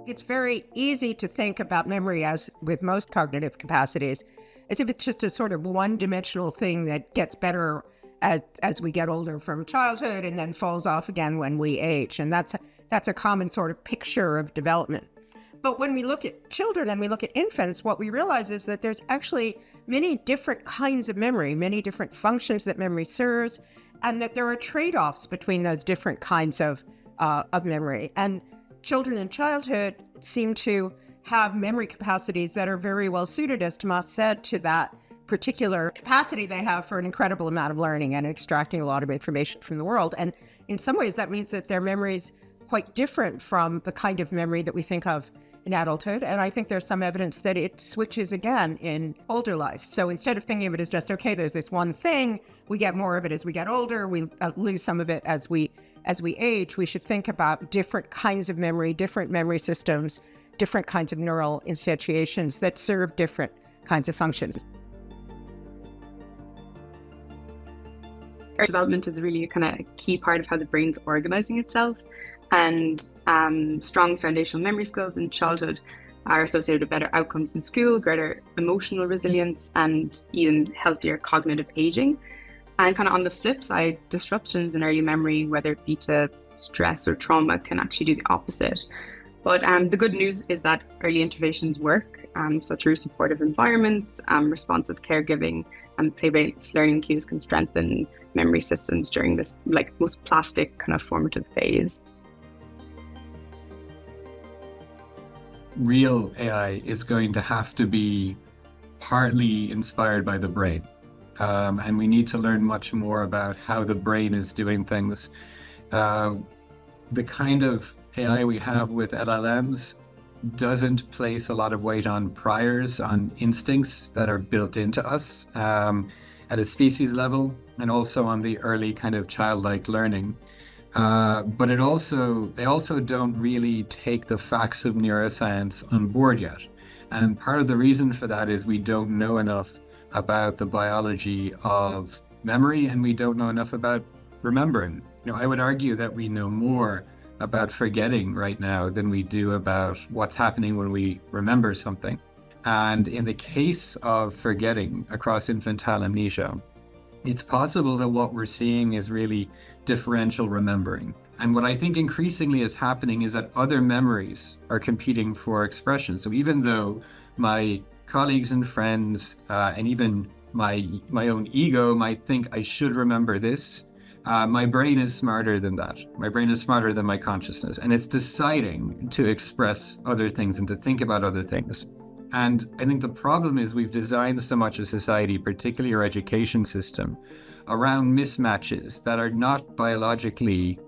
It's very easy to think about memory, as with most cognitive capacities, as if it's just a sort of one-dimensional thing that gets better as we get older from childhood and then falls off again when we age. And that's a common sort of picture of development. But when we look at children and we look at infants, what we realize is that there's actually many different kinds of memory, many different functions that memory serves, and that there are trade-offs between those different kinds of memory. And children in childhood seem to have memory capacities that are very well suited, as Tomás said, to that particular capacity they have for an incredible amount of learning and extracting a lot of information from the world. And in some ways, that means that their memory is quite different from the kind of memory that we think of in adulthood. And I think there's some evidence that it switches again in older life. So instead of thinking of it as just, okay, there's this one thing, we get more of it as we get older, we lose some of it as we age, we should think about different kinds of memory, different memory systems, different kinds of neural instantiations that serve different kinds of functions. Development is really a kind of key part of how the brain's organizing itself, and strong foundational memory skills in childhood are associated with better outcomes in school, greater emotional resilience, and even healthier cognitive aging. And kind of on the flip side, disruptions in early memory, whether it be to stress or trauma, can actually do the opposite. But the good news is that early interventions work. So through supportive environments, responsive caregiving, and play-based learning cues can strengthen memory systems during this most plastic kind of formative phase. Real AI is going to have to be partly inspired by the brain. And we need to learn much more about how the brain is doing things. The kind of AI we have with LLMs doesn't place a lot of weight on priors, on instincts that are built into us at a species level, and also on the early kind of childlike learning. But they also don't really take the facts of neuroscience on board yet. And part of the reason for that is we don't know enough about the biology of memory, and we don't know enough about remembering. I would argue that we know more about forgetting right now than we do about what's happening when we remember something. And in the case of forgetting across infantile amnesia, it's possible that what we're seeing is really differential remembering. And what I think increasingly is happening is that other memories are competing for expression. So even though my colleagues and friends, and even my own ego might think I should remember this, my brain is smarter than that. My brain is smarter than my consciousness, and it's deciding to express other things and to think about other things. And I think the problem is we've designed so much of society, particularly our education system, around mismatches that are not biologically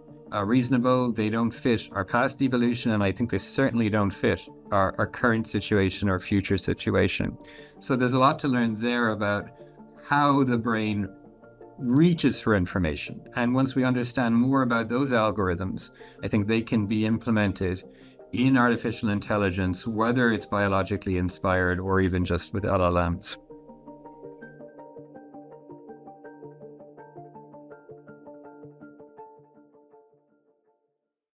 reasonable. They don't fit our past evolution, and I think they certainly don't fit our current situation or future situation. So there's a lot to learn there about how the brain reaches for information. And once we understand more about those algorithms, I think they can be implemented in artificial intelligence, whether it's biologically inspired or even just with LLMs.